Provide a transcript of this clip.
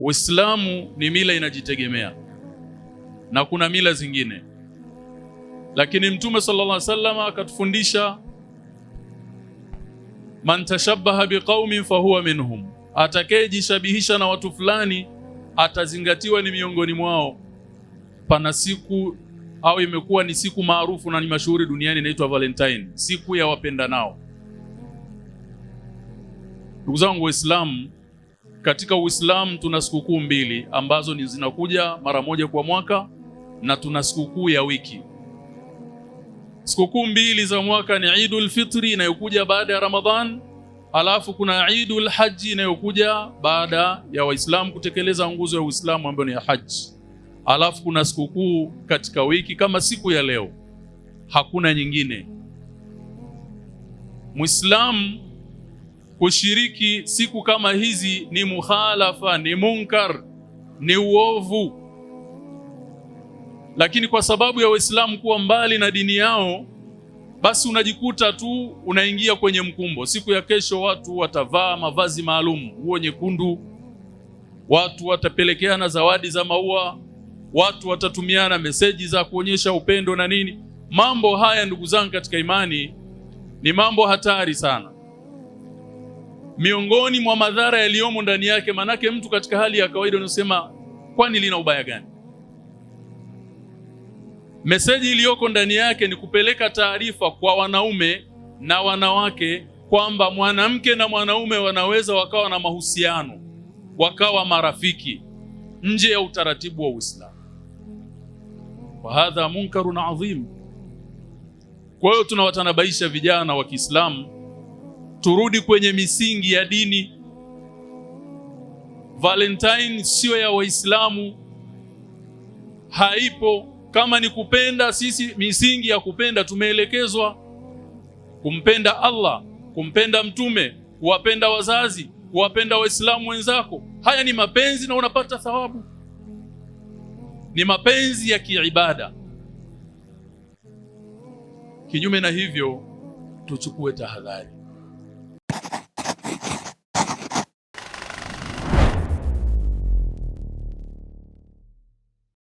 Uislamu ni mila inajitegemea na kuna mila zingine, lakini Mtume sallallahu alaihi wasallam akatufundisha man tashabbaha biqaumin fahuwa minhum, atakayejishabihisha na watu fulani atazingatiwa ni miongoni mwao. Pana siku au imekuwa ni siku maarufu na ni mashuhuri duniani inaitwa Valentine, siku ya wapendanao. Ndugu zangu Waislamu, katika Uislamu tuna sikukuu mbili ambazo ni zinakuja mara moja kwa mwaka, na tuna sikukuu ya wiki. Sikukuu mbili za mwaka ni Eidul Fitri inayokuja baada ya Ramadhan, alafu kuna Eidul Haji inayokuja baada ya Waislamu kutekeleza nguzo ya Uislamu ambayo ni ya Haji. Alafu kuna sikukuu katika wiki kama siku ya leo, hakuna nyingine. Muislamu kushiriki siku kama hizi ni mukhalafa, ni munkar, ni uovu. Lakini kwa sababu ya Waislamu kuwa mbali na dini yao, basi unajikuta tu unaingia kwenye mkumbo. Siku ya kesho watu watavaa mavazi maalum, nguo nyekundu, watu watapelekeana zawadi za maua, watu watatumiana meseji za kuonyesha upendo na nini. Mambo haya ndugu zangu katika imani ni mambo hatari sana. Miongoni mwa madhara yaliyomo ndani yake, manake mtu katika hali ya kawaida unasema kwani lina ubaya gani? Meseji iliyoko ndani yake ni kupeleka taarifa kwa wanaume na wanawake kwamba mwanamke na mwanaume wanaweza wakawa na mahusiano, wakawa marafiki nje ya utaratibu wa Uislamu. Wa hadha munkarun adhim. Kwa hiyo tunawatanabaisha vijana wa Kiislamu turudi kwenye misingi ya dini. Valentine sio ya Waislamu, haipo. Kama ni kupenda, sisi misingi ya kupenda tumeelekezwa kumpenda Allah, kumpenda mtume, kuwapenda wazazi, kuwapenda Waislamu wenzako. Haya ni mapenzi na unapata thawabu, ni mapenzi ya kiibada. Kinyume na hivyo tuchukue tahadhari.